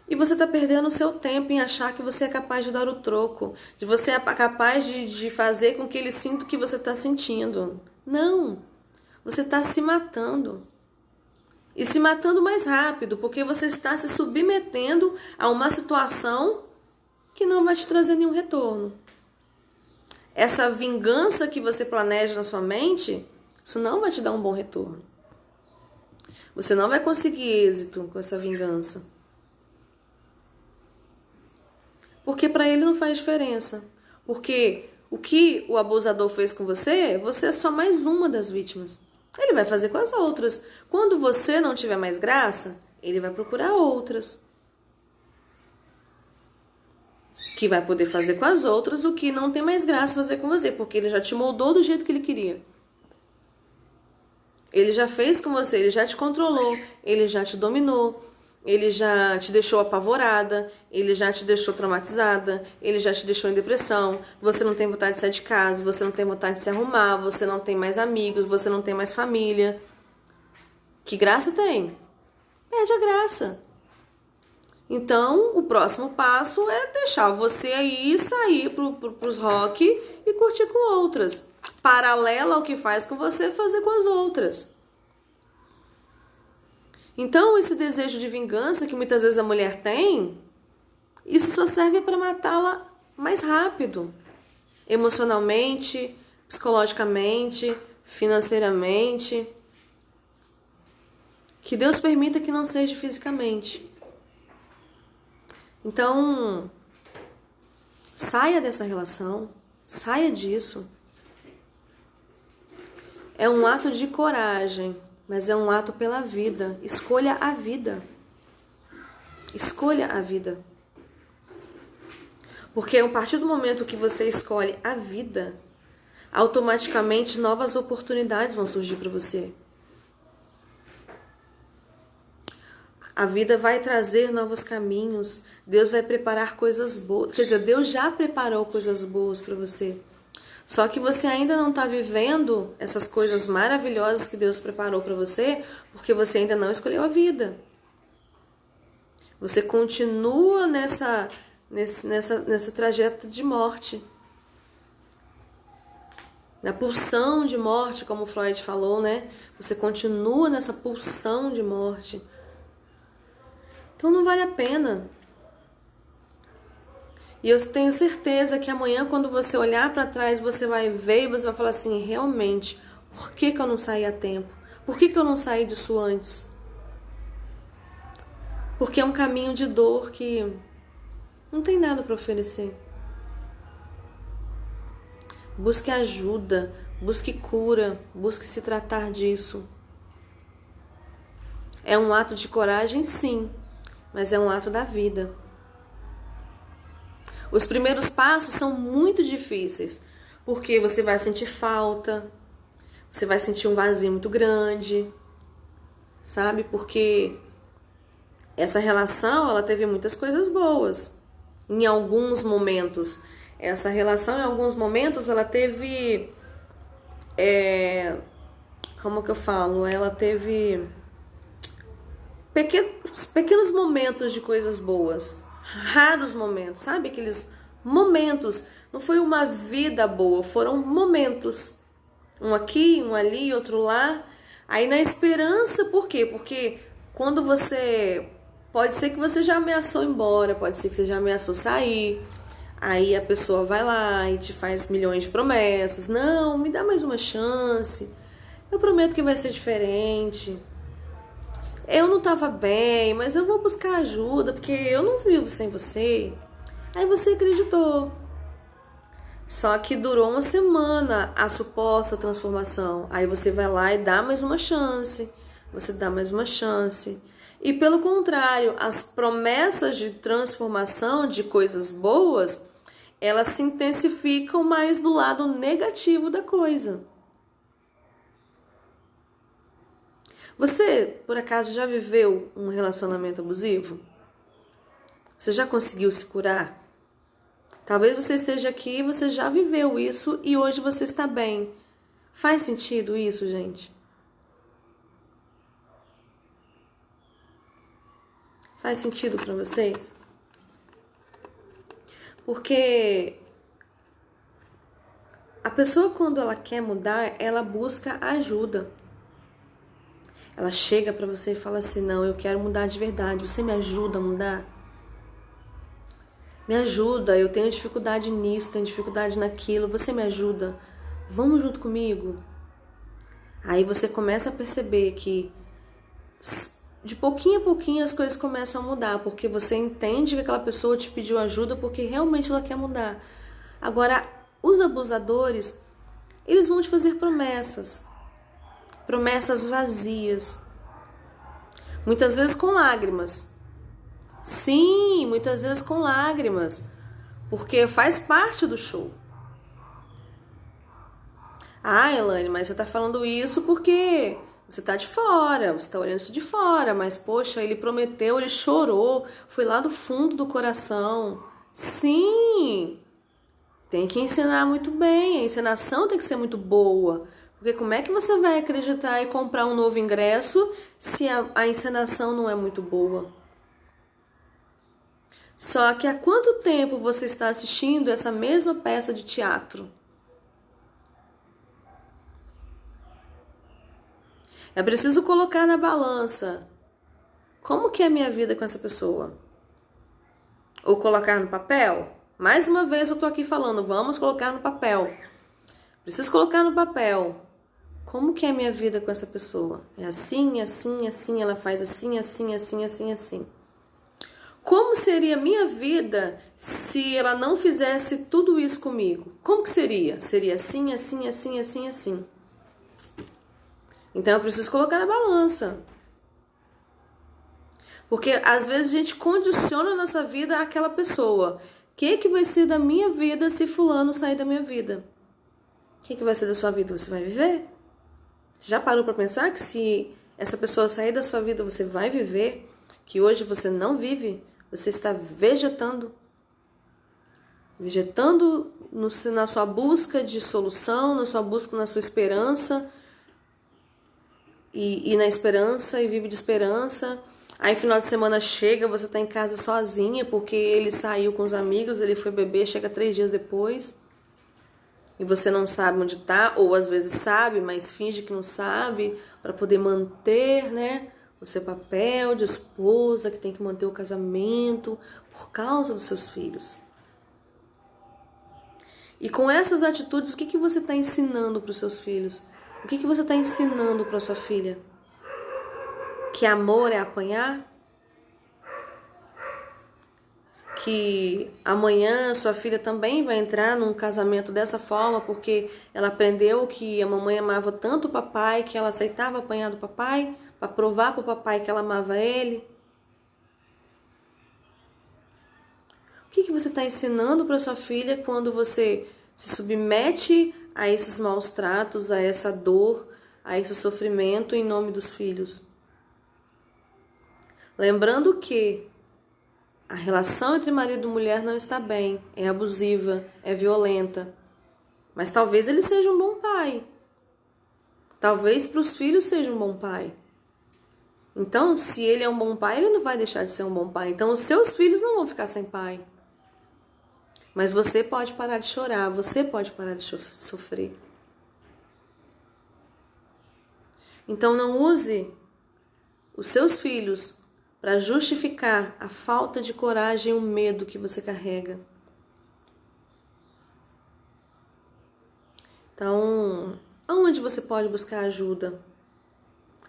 A: E você está perdendo o seu tempo em achar que você é capaz de dar o troco, de você é capaz de fazer com que ele sinta o que você está sentindo. Não, você está se matando. E se matando mais rápido, porque você está se submetendo a uma situação que não vai te trazer nenhum retorno. Essa vingança que você planeja na sua mente, isso não vai te dar um bom retorno. Você não vai conseguir êxito com essa vingança. Porque para ele não faz diferença. Porque o que o abusador fez com você, você é só mais uma das vítimas. Ele vai fazer com as outras. Quando você não tiver mais graça, ele vai procurar outras. Que vai poder fazer com as outras o que não tem mais graça fazer com você, porque ele já te moldou do jeito que ele queria. Ele já fez com você, ele já te controlou, ele já te dominou, ele já te deixou apavorada, ele já te deixou traumatizada, ele já te deixou em depressão, você não tem vontade de sair de casa, você não tem vontade de se arrumar, você não tem mais amigos, você não tem mais família. Que graça tem? Perde a graça. Então, o próximo passo é deixar você aí sair pros rock e curtir com outras. Paralela ao que faz com você, fazer com as outras. Então, esse desejo de vingança que muitas vezes a mulher tem, isso só serve para matá-la mais rápido. Emocionalmente, psicologicamente, financeiramente. Que Deus permita que não seja fisicamente. Então, saia dessa relação, saia disso. É um ato de coragem, mas é um ato pela vida. Escolha a vida. Escolha a vida. Porque a partir do momento que você escolhe a vida, automaticamente novas oportunidades vão surgir para você. A vida vai trazer novos caminhos. Deus vai preparar coisas boas. Quer dizer, Deus já preparou coisas boas para você. Só que você ainda não está vivendo essas coisas maravilhosas que Deus preparou para você, porque você ainda não escolheu a vida. Você continua nessa trajeto de morte. Na pulsão de morte, como Freud falou, né? Você continua nessa pulsão de morte. Então não vale a pena. E eu tenho certeza que amanhã, quando você olhar para trás, você vai ver e você vai falar assim, realmente, por que eu não saí a tempo? Por que eu não saí disso antes? Porque é um caminho de dor que não tem nada para oferecer. Busque ajuda, busque cura, busque se tratar disso. É um ato de coragem, sim, mas é um ato da vida. Os primeiros passos são muito difíceis, porque você vai sentir falta, você vai sentir um vazio muito grande, sabe? Porque essa relação, ela teve muitas coisas boas. Em alguns momentos, essa relação, em alguns momentos, ela teve... como que eu falo? Ela teve pequenos momentos de coisas boas. Raros momentos, sabe? Aqueles momentos. Não foi uma vida boa, foram momentos. Um aqui, um ali, outro lá. Aí na esperança, por quê? Porque quando você... Pode ser que você já ameaçou ir embora, pode ser que você já ameaçou sair. Aí a pessoa vai lá e te faz milhões de promessas. Não, me dá mais uma chance. Eu prometo que vai ser diferente. Eu não estava bem, mas eu vou buscar ajuda, porque eu não vivo sem você. Aí você acreditou. Só que durou uma semana a suposta transformação. Aí você vai lá e dá mais uma chance. Você dá mais uma chance. E pelo contrário, as promessas de transformação, de coisas boas, elas se intensificam mais do lado negativo da coisa. Você, por acaso, já viveu um relacionamento abusivo? Você já conseguiu se curar? Talvez você esteja aqui e você já viveu isso e hoje você está bem. Faz sentido isso, gente? Faz sentido para vocês? Porque A pessoa, quando ela quer mudar, ela busca ajuda. Ela chega para você e fala assim: não, eu quero mudar de verdade, você me ajuda a mudar? Me ajuda, eu tenho dificuldade nisso, tenho dificuldade naquilo, você me ajuda? Vamos junto comigo? Aí você começa a perceber que de pouquinho a pouquinho as coisas começam a mudar, porque você entende que aquela pessoa te pediu ajuda porque realmente ela quer mudar. Agora, os abusadores, eles vão te fazer promessas, promessas vazias, muitas vezes com lágrimas. Sim, muitas vezes com lágrimas, porque faz parte do show. Ah, Elaine, mas você tá falando isso porque você tá de fora, você tá olhando isso de fora, mas poxa, ele prometeu, ele chorou, foi lá do fundo do coração. Sim, tem que ensinar muito bem, a encenação tem que ser muito boa. Porque como é que você vai acreditar e comprar um novo ingresso se a encenação não é muito boa? Só que há quanto tempo você está assistindo essa mesma peça de teatro? É preciso colocar na balança. Como que é a minha vida com essa pessoa? Ou colocar no papel? Mais uma vez eu tô aqui falando, vamos colocar no papel. Preciso colocar no papel. Como que é a minha vida com essa pessoa? É assim, assim, assim, ela faz assim, assim, assim, assim, assim. Como seria a minha vida se ela não fizesse tudo isso comigo? Como que seria? Seria assim, assim, assim, assim, assim. Então eu preciso colocar na balança. Porque às vezes a gente condiciona a nossa vida àquela pessoa. O que vai ser da minha vida se fulano sair da minha vida? O que vai ser da sua vida? Você vai viver? Já parou para pensar que se essa pessoa sair da sua vida, você vai viver? Que hoje você não vive? Você está vegetando. Vegetando na sua busca de solução, na sua busca, na sua esperança. E na esperança, e vive de esperança. Aí final de semana chega, você tá em casa sozinha, porque ele saiu com os amigos, ele foi beber, chega 3 dias depois. E você não sabe onde tá, ou às vezes sabe, mas finge que não sabe, para poder manter, né, o seu papel de esposa, que tem que manter o casamento, por causa dos seus filhos. E com essas atitudes, o que você está ensinando para os seus filhos? O que você está ensinando para sua filha? Que amor é apanhar? Que amanhã sua filha também vai entrar num casamento dessa forma porque ela aprendeu que a mamãe amava tanto o papai que ela aceitava apanhar do papai para provar para o papai que ela amava ele? O que você está ensinando para sua filha quando você se submete a esses maus tratos, a essa dor, a esse sofrimento em nome dos filhos? Lembrando que a relação entre marido e mulher não está bem, é abusiva, é violenta. Mas talvez ele seja um bom pai. Talvez para os filhos seja um bom pai. Então, se ele é um bom pai, ele não vai deixar de ser um bom pai. Então, os seus filhos não vão ficar sem pai. Mas você pode parar de chorar, você pode parar de sofrer. Então, não use os seus filhos para justificar a falta de coragem e o medo que você carrega. Então, aonde você pode buscar ajuda?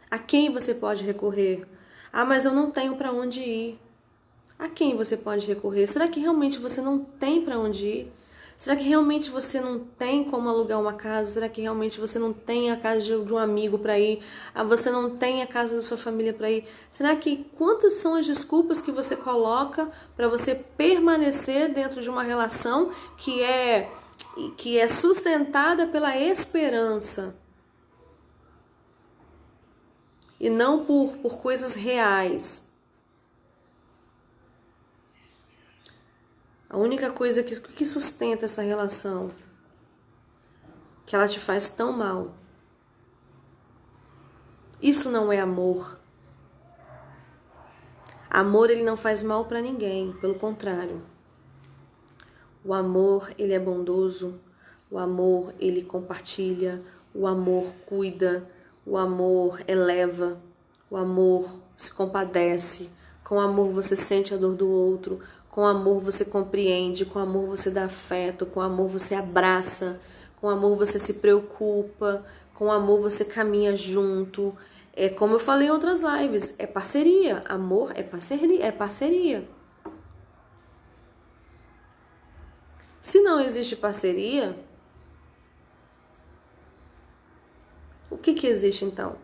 A: A quem você pode recorrer? Ah, mas eu não tenho para onde ir. A quem você pode recorrer? Será que realmente você não tem para onde ir? Será que realmente você não tem como alugar uma casa? Será que realmente você não tem a casa de um amigo para ir? Ah, você não tem a casa da sua família para ir? Será que quantas são as desculpas que você coloca para você permanecer dentro de uma relação que é sustentada pela esperança e não por coisas reais? A única coisa que sustenta essa relação, que ela te faz tão mal, isso não é amor. Amor, ele não faz mal para ninguém, pelo contrário. O amor, ele é bondoso. O amor, ele compartilha, o amor cuida, o amor eleva, o amor se compadece. Com amor você sente a dor do outro, com amor você compreende, com amor você dá afeto, com amor você abraça, com amor você se preocupa, com amor você caminha junto. É como eu falei em outras lives, é parceria. Amor é parceria, é parceria. Se não existe parceria, o que existe então?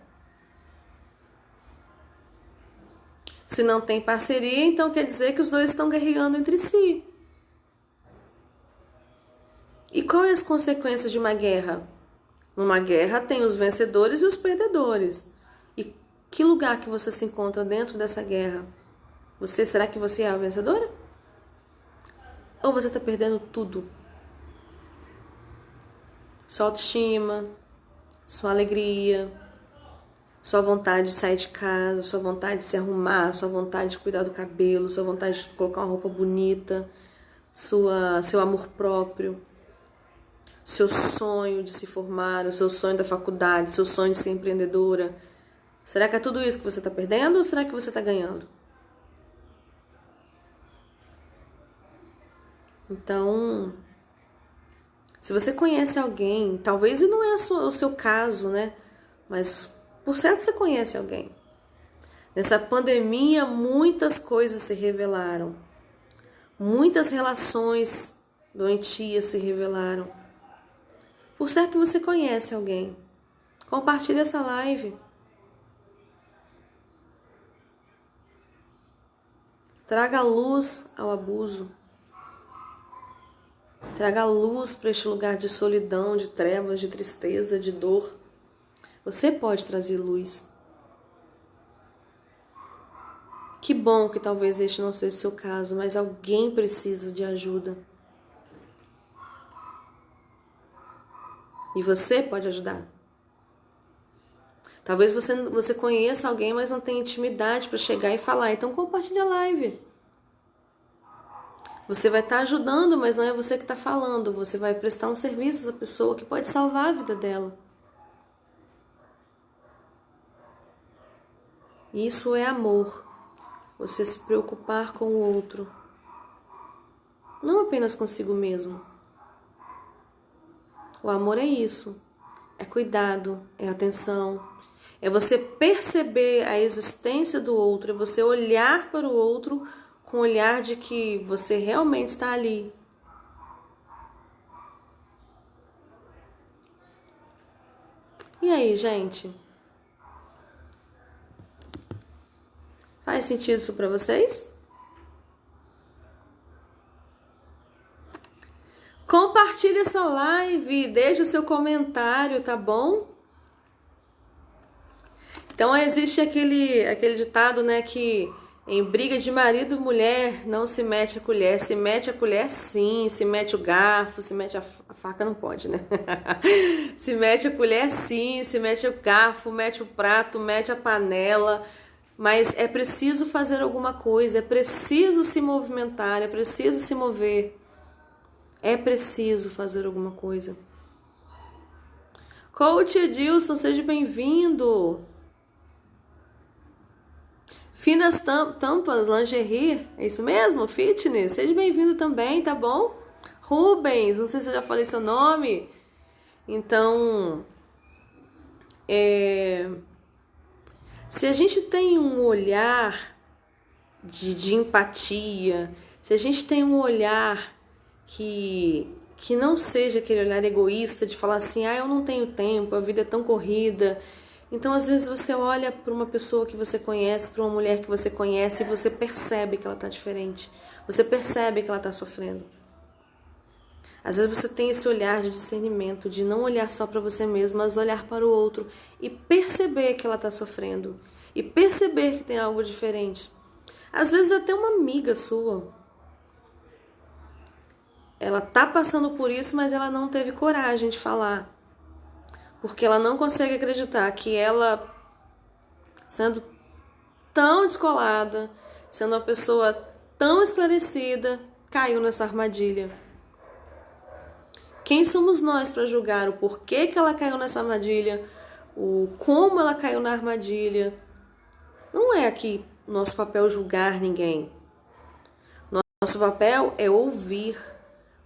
A: Se não tem parceria, então quer dizer que os dois estão guerreando entre si. E quais as consequências de uma guerra? Numa guerra tem os vencedores e os perdedores. E que lugar que você se encontra dentro dessa guerra? Será que você é a vencedora? Ou você está perdendo tudo? Sua autoestima, sua alegria, sua vontade de sair de casa, sua vontade de se arrumar, sua vontade de cuidar do cabelo, sua vontade de colocar uma roupa bonita, seu amor próprio, seu sonho de se formar, o seu sonho da faculdade, seu sonho de ser empreendedora. Será que é tudo isso que você está perdendo ou será que você está ganhando? Então, se você conhece alguém, talvez não é o seu caso, né? Mas por certo você conhece alguém. Nessa pandemia, muitas coisas se revelaram. Muitas relações doentias se revelaram. Por certo você conhece alguém. Compartilhe essa live. Traga luz ao abuso. Traga luz para este lugar de solidão, de trevas, de tristeza, de dor. Você pode trazer luz. Que bom que talvez este não seja o seu caso, mas alguém precisa de ajuda. E você pode ajudar. Talvez você conheça alguém, mas não tenha intimidade para chegar e falar. Então compartilhe a live. Você vai estar ajudando, mas não é você que está falando. Você vai prestar um serviço a essa pessoa que pode salvar a vida dela. Isso é amor. Você se preocupar com o outro. Não apenas consigo mesmo. O amor é isso. É cuidado, é atenção. É você perceber a existência do outro. É você olhar para o outro com o olhar de que você realmente está ali. E aí, gente? Faz sentido isso para vocês? Compartilhe essa live, deixe o seu comentário, tá bom? Então existe aquele ditado, né, que em briga de marido e mulher não se mete a colher. Se mete a colher sim, se mete o garfo, se mete a faca não pode, né? Se mete a colher sim, se mete o garfo, mete o prato, mete a panela. Mas é preciso fazer alguma coisa, é preciso se movimentar, é preciso se mover. É preciso fazer alguma coisa. Coach Edilson, seja bem-vindo. Finas Tampas, lingerie, é isso mesmo? Fitness, seja bem-vindo também, tá bom? Rubens, não sei se eu já falei seu nome. Então, se a gente tem um olhar de empatia, se a gente tem um olhar que não seja aquele olhar egoísta de falar assim, eu não tenho tempo, a vida é tão corrida. Então, às vezes, você olha para uma pessoa que você conhece, para uma mulher que você conhece, e você percebe que ela está diferente. Você percebe que ela está sofrendo. Às vezes, você tem esse olhar de discernimento, de não olhar só para você mesmo, mas olhar para o outro e perceber que ela está sofrendo. E perceber que tem algo diferente. Às vezes, até uma amiga sua. Ela está passando por isso, mas ela não teve coragem de falar. Porque ela não consegue acreditar que ela, sendo tão descolada, sendo uma pessoa tão esclarecida, caiu nessa armadilha. Quem somos nós para julgar o porquê que ela caiu nessa armadilha, o como ela caiu na armadilha? Não é aqui nosso papel julgar ninguém. Nosso papel é ouvir.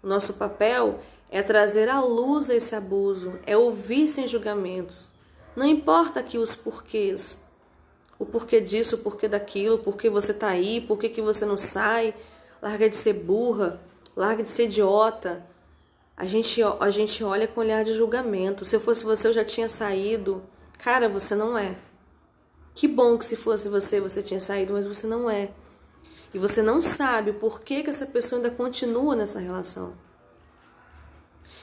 A: Nosso papel é trazer à luz esse abuso, é ouvir sem julgamentos. Não importa aqui os porquês. O porquê disso, o porquê daquilo, por que você tá aí, por que você não sai. Larga de ser burra, larga de ser idiota. A gente olha com olhar de julgamento. Se eu fosse você, eu já tinha saído. Cara, você não é. Que bom que se fosse você tinha saído, mas você não é. E você não sabe o porquê que essa pessoa ainda continua nessa relação.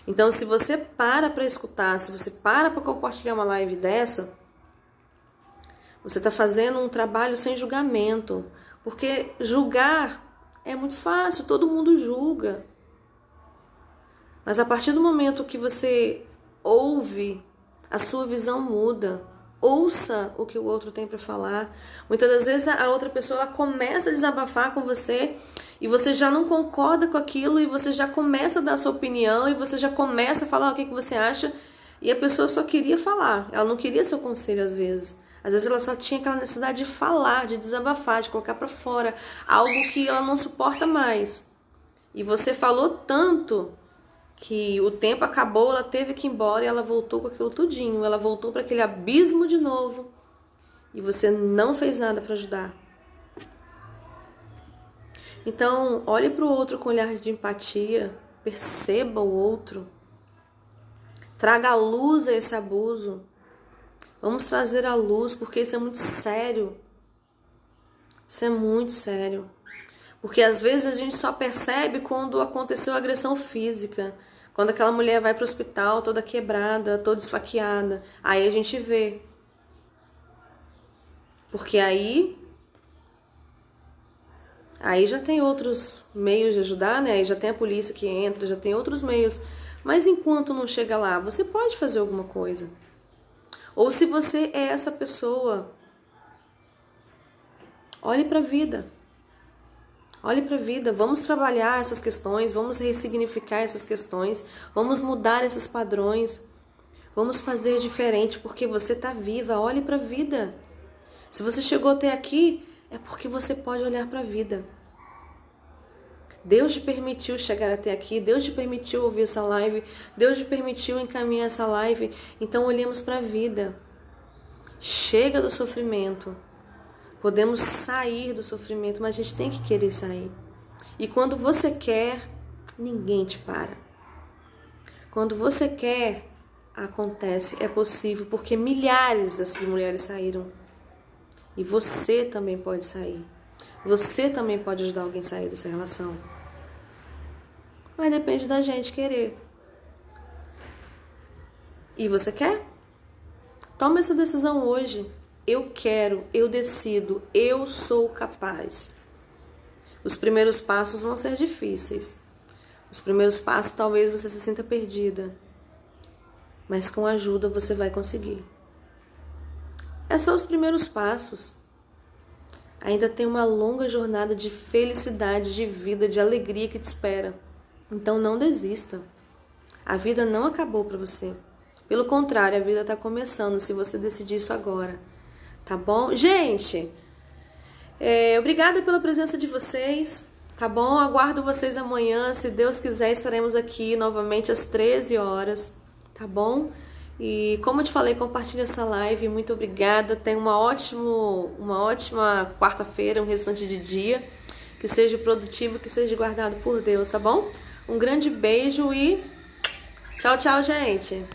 A: Então, se você para escutar, se você para compartilhar uma live dessa, você está fazendo um trabalho sem julgamento. Porque julgar é muito fácil, todo mundo julga. Mas a partir do momento que você ouve, a sua visão muda. Ouça o que o outro tem para falar. Muitas das vezes a outra pessoa ela começa a desabafar com você e você já não concorda com aquilo e você já começa a dar a sua opinião e você já começa a falar o que você acha e a pessoa só queria falar. Ela não queria seu conselho às vezes. Às vezes ela só tinha aquela necessidade de falar, de desabafar, de colocar para fora algo que ela não suporta mais. E você falou tanto que o tempo acabou, ela teve que ir embora e ela voltou com aquilo tudinho. Ela voltou para aquele abismo de novo e você não fez nada para ajudar. Então, olhe para o outro com um olhar de empatia, perceba o outro, traga à luz a esse abuso. Vamos trazer à luz, porque isso é muito sério. Isso é muito sério. Porque às vezes a gente só percebe quando aconteceu a agressão física. Quando aquela mulher vai para o hospital toda quebrada, toda esfaqueada. Aí a gente vê. Porque aí já tem outros meios de ajudar, né? Aí já tem a polícia que entra, já tem outros meios. Mas enquanto não chega lá, você pode fazer alguma coisa. Ou se você é essa pessoa, olhe para a vida. Olhe para a vida, vamos trabalhar essas questões, vamos ressignificar essas questões, vamos mudar esses padrões, vamos fazer diferente porque você está viva, olhe para a vida. Se você chegou até aqui, é porque você pode olhar para a vida. Deus te permitiu chegar até aqui, Deus te permitiu ouvir essa live, Deus te permitiu encaminhar essa live, então olhemos para a vida. Chega do sofrimento. Podemos sair do sofrimento, mas a gente tem que querer sair. E quando você quer, ninguém te para. Quando você quer, acontece, é possível, porque milhares dessas mulheres saíram. E você também pode sair. Você também pode ajudar alguém a sair dessa relação. Mas depende da gente querer. E você quer? Toma essa decisão hoje. Eu quero, eu decido, eu sou capaz. Os primeiros passos vão ser difíceis. Os primeiros passos talvez você se sinta perdida. Mas com ajuda você vai conseguir. Esses são os primeiros passos. Ainda tem uma longa jornada de felicidade, de vida, de alegria que te espera. Então não desista. A vida não acabou para você. Pelo contrário, a vida está começando se você decidir isso agora. Tá bom? Gente, obrigada pela presença de vocês, tá bom? Aguardo vocês amanhã, se Deus quiser, estaremos aqui novamente às 13 horas, tá bom? E como eu te falei, compartilha essa live, muito obrigada, tenha uma ótima quarta-feira, um restante de dia, que seja produtivo, que seja guardado por Deus, tá bom? Um grande beijo e tchau, tchau, gente!